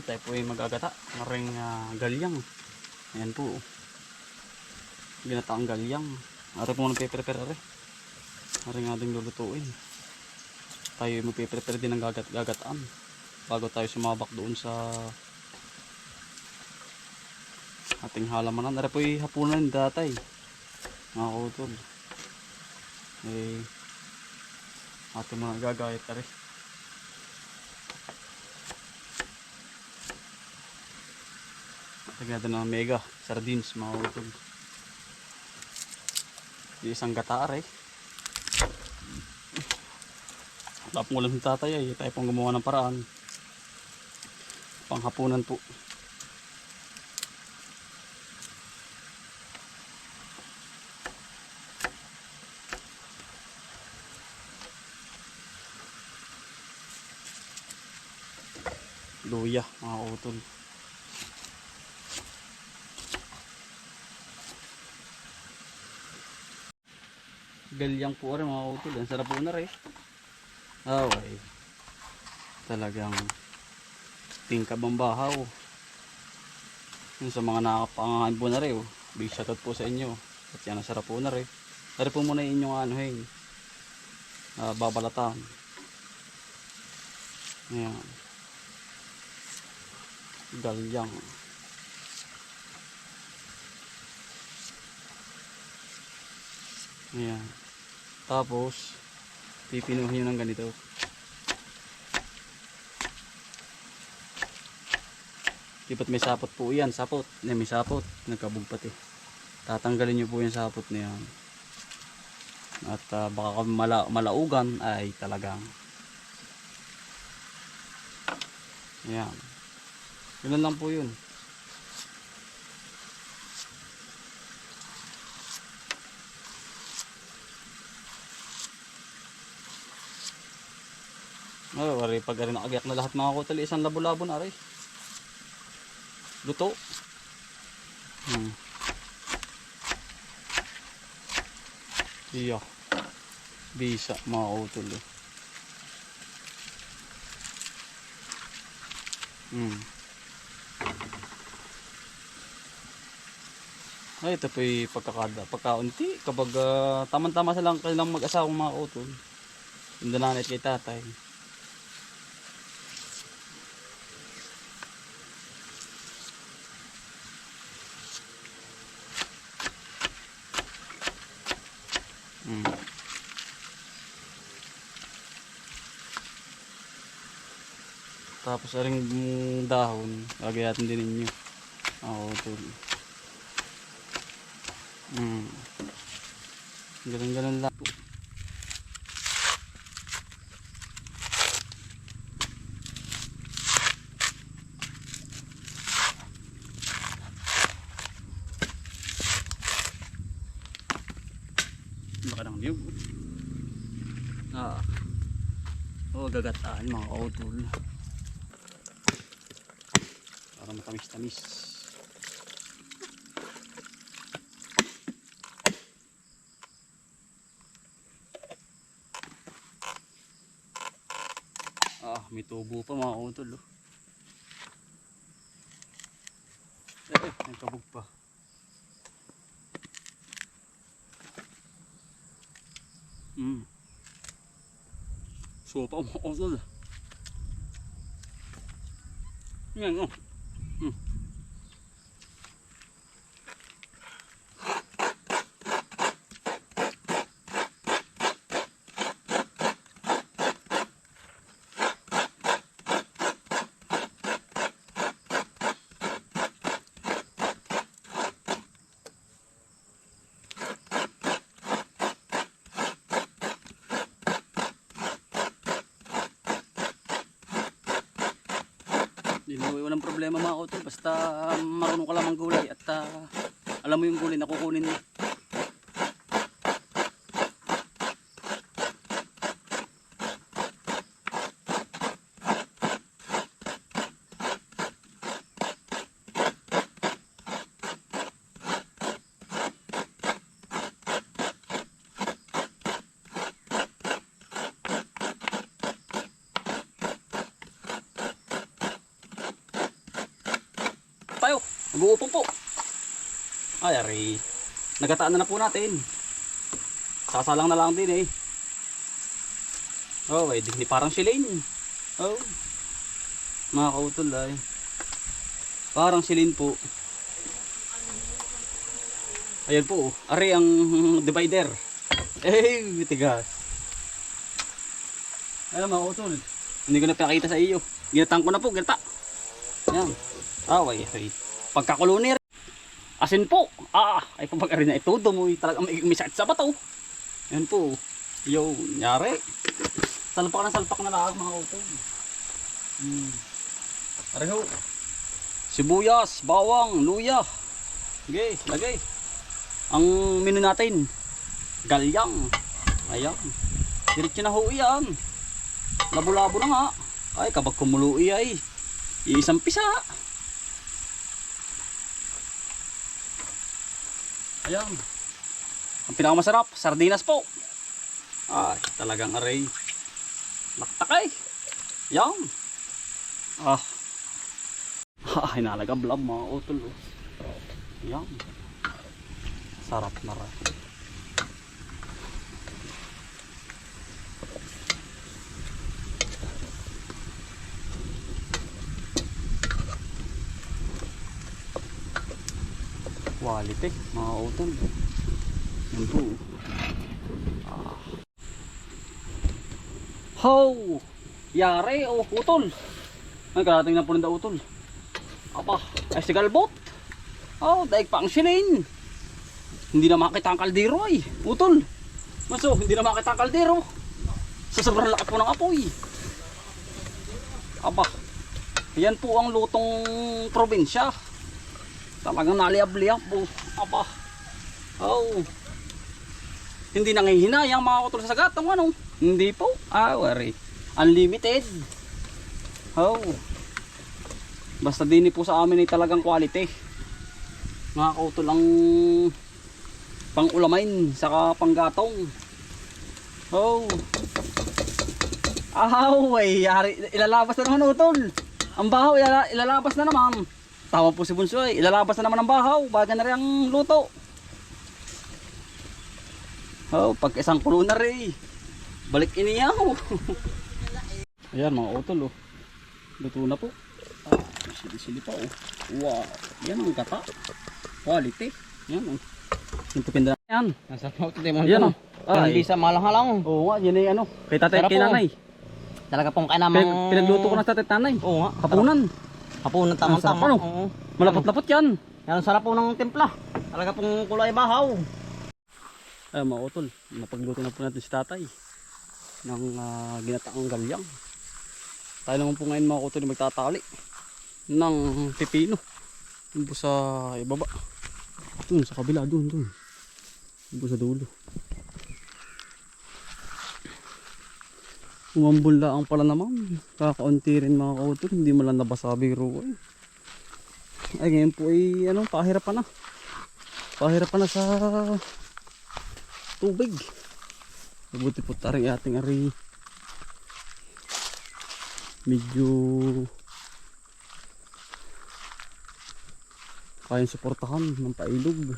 Tayo po ay magagata ng ring galyang. Ayan po. Ginataang galyang. Ari po nagpe-prepare ari. Ari nga din lulutuin. Tayo ay magpe-prepare din ng gagataan bago tayo sumabak doon sa ating halamanan. Ari po ay hapunan datay. Mga utol. Eh, ating mga gagayat ari. Lagyan natin ng mega sardines mga utol. Di isang gataar eh. Wala pong ulam ng tatay ay tayo pong gumawa ng paraan. Panghapunan po. Luya mga utol. Galyang po rin mga utol. Ang sarap po na rin. Okay. Talagang tingkab ang bahaw. Yung sa mga nakapangangin po na rin. Big shoutout po sa inyo. At yan ang sarap po na rin. Dari po muna inyong anuhin. Babalatan. Ayan. Galyang. Ayan. Tapos pipinuhin nyo ng ganito. Dapat may sapot po yan. Sapot. May sapot. Nagkabog pati. Tatanggalin nyo po yung sapot na yan. At baka malaugan ay talagang. Ayan. Ganun lang po yun. Oh, ari pag ari nakagyak na lahat mga kutali, isang labo-labo na ari. Luto. Iya. Bisa mga kutali. Ay, ito po yung pagkaunti. Kapag tamang-tama silang kailang mag-asawang mga utol. Yung dananit kay tatay. Tapos aring dahon, lagayatin din ninyo. Utol. Ganun-ganun lang po. Baka ng niyog. Gagataan mga utol. Para matamis-tamis. May tubo pa mga utol. May kabog pa. Sopa mga utol. Yan walang problema mga utol. Basta marunong ka lang manggulay at alam mo yung gulay na kukunin mo. Guupo po. Ay, ari. Nagataan na po natin. Sasalang na lang din eh. Oh, ay, di parang silin. Oh. Mga kautol ay. Parang silin po. Ayan po. Ari ang divider. Eh, tigas. Ayan mga kautol. Hindi ko na pinakita sa iyo. Ginatang ko na po, ginata. Ayan. Ay, ay. Pagkakulunir. Asin po. Ay pag-ari na ito, dumoy talaga may sakit sa bato. Ayan po. Yo, nyari. Salpak na lang mga kautol. Areho. Sibuyas, bawang, luya. Okay, lagay. Ang menu natin, galyang. Ayan. Diretso na ho yan. Labo-labo na nga. Ay, kabag kumuluwi ay. Isang pisa. Ayan. Ang pinakamasarap, sardinas po. Ay, talagang aray. Naktakay. Yan. Hinalagablab mga utol. Yan. Sarap na rin. Quality mga utol. Yan po. How! Yari o utol. Ay karating na po ng utol. Apa, ay si galbot. Oh, daig pa ang silin. Hindi na makita ang kaldero ay. Utol. Maso, hindi na makita ang kaldero. Sa sobrang laki po ng apoy. Aba. Yan po ang lutong probinsya. Talagang naliab-liab po. Aba. Oh. Hindi nangihinayang mga utol sa gatong ano. Hindi po. Wari. Unlimited. Oh. Basta din po sa amin ay talagang quality. Mga kautol ang pang-ulamain saka panggatong. Oh. Ay, ilalabas na naman utol. Ang bahaw ilalabas na naman. Tama po si Bunso ay ilalabas na naman ang bahaw. Baga na rin ang luto. Oh, pag isang kulo na rin. Balik iniyaw. Ayan mga utol oh. Luto na po. Sili-sili pa oh. Wow. Yan ang gata. Quality. Yan oh. Yung pipinda na yan. Nasa pauto din mo. Yan oh. Hindi sa malang-halang. Oo nga, yan ay ano. Kay tatay, kay nanay. Talaga pong kainamang... Pinagluto ko na sa tatay nanay. Oo nga. Hapunan. Hapunan tamang-tama. Oo. Malapot-lapot yan. Yan ang sarap po ng timpla. Talaga pong kulay bahaw. Ay mga utol, napagluto na po natin si tatay ng ginataang galyang. Tayo naman po ngayon mga utol magtatali ng pipino. Doon po sa ibaba. Doon sa kabila, doon. Doon po sa dulo. Umambun lang pala naman. Kakaunti rin mga utol, hindi mo lang nabasa biro eh. Ay ngayon po ay pahirapan na. Pahirapan na sa tubig. Mabuti po taring ating ari medyo kayang suportahan ng pailog.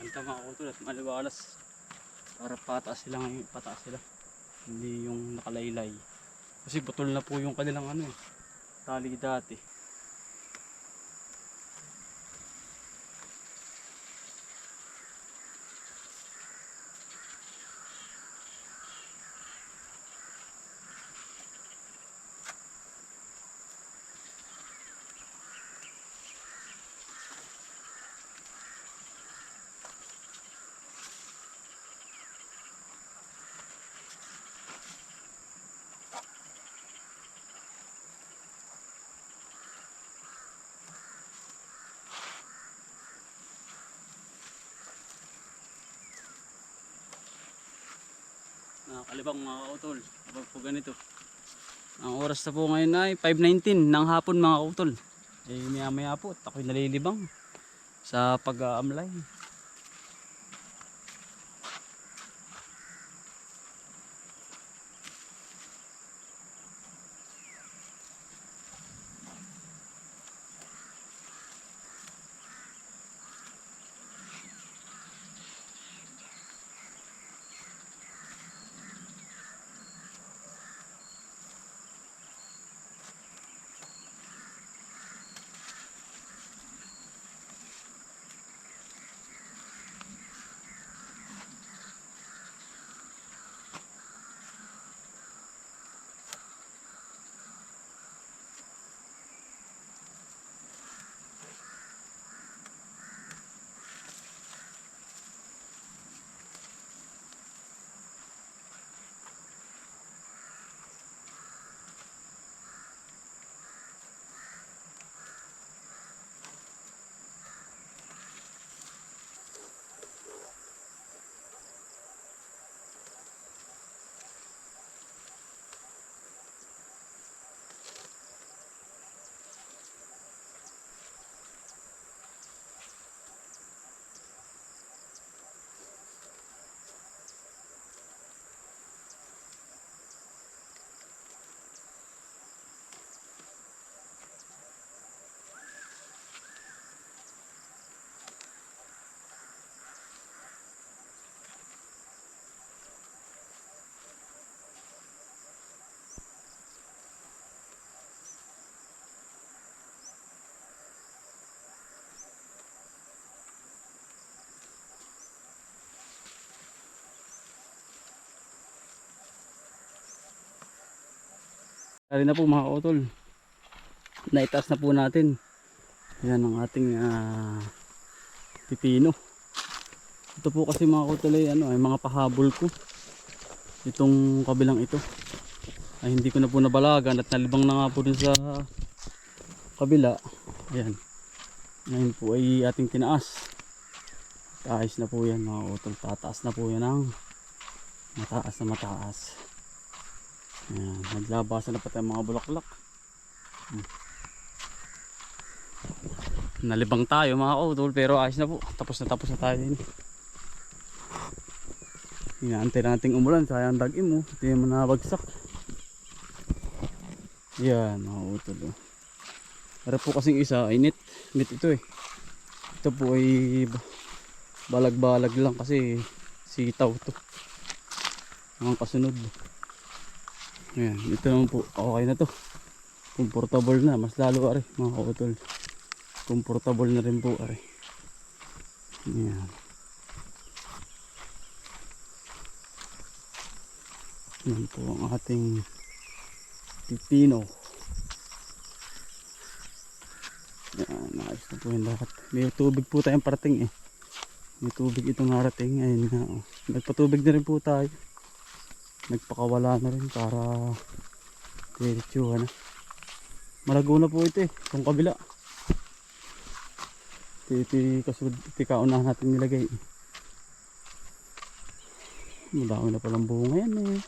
Maganda mga utol at maliwalas para pataas sila ngayon, pataas sila, hindi yung nakalaylay kasi putol na po yung kanilang tali dati. kalibang mga kautol. Kapag po ganito. Ang oras na po ngayon ay 5:19 ng hapon mga kautol. Eh maya maya po at ako'y nalilibang sa pag-aamlay. Kali na po mga kautol. Naitaas na po natin. Yan ang ating pipino. Ito po kasi mga kautol ay, ay mga pahabol ko. Itong kabilang ito. Ay hindi ko na po nabalagan at nalibang na nga po dun sa kabila. Ayan. Ngayon po ay ating tinaas. Ayos na po yan mga kautol. Tataas na po yan ang mataas na mataas. Ayan, naglabasan na pati ang mga bulaklak. Nalibang tayo mga kautol pero ayos na po. Tapos na tayo din. Inaantay nating umulan. Sayang dagim mo. Hindi naman nabagsak. Yan mga kautol. Para po kasing isa ay net. Net ito eh. Ito po ay balag-balag lang kasi sitaw to. Ang kasunod. Ayan, ito naman po, okay na to. Comfortable na, mas lalo ari mga kautol. Comfortable na rin po ari. Ayan. Yan po ang ating pipino. Ayan, ayos na po yung lahat. May tubig po tayong parating eh. May tubig itong harating. Ayun nga, oh. Nagpatubig na rin po tayo. Nagpakawala na rin para diretsuhan na. Malago na po ito eh, itong kabila. Iti kaunahan natin nilagay. Madami na palang bunga yan eh.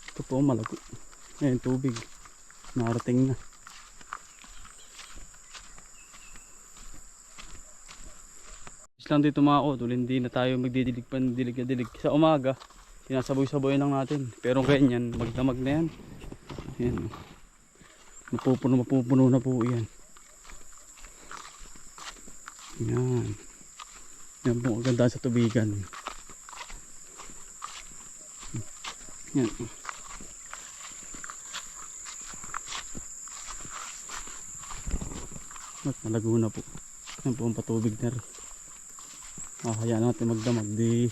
Ito po malago. Ayan tubig. Narating na. Lang dito mga kautol, hindi na tayo magdidilig pa ng dilig. Sa umaga sinasaboy-saboy lang natin. Pero ganyan, magdamag na yan. Yan. Mapupuno na po yan. Yan. Yan po, ganda sa tubigan. Yan. At malago na po. Yan po ang patubig na rin. Hayaan natin magdamag. Di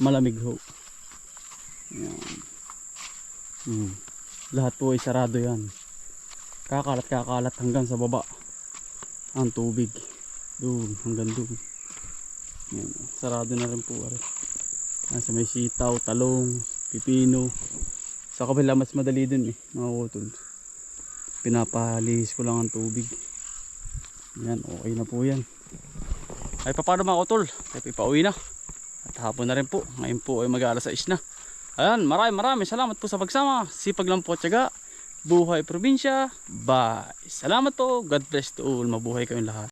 malamig ho. Yan. Lahat po ay sarado yan. Kakalat hanggang sa baba ang tubig. Doon hanggang doon. Yan. Sarado na rin po. Nasa may sitaw, talong, pipino. Sa kabila mas madali din eh, mga kautol. Pinapalihis ko lang ang tubig. Yan, okay na po yan. Ay paano mga kautol? Ay pauwi na. At hapon na rin po. Ngayon po ay mag-alas 6 na. Ayan, maraming salamat po sa pagsama. Sipag lang po at tiyaga. Buhay probinsya. Bye. Salamat po. God bless to all. Mabuhay kayong lahat.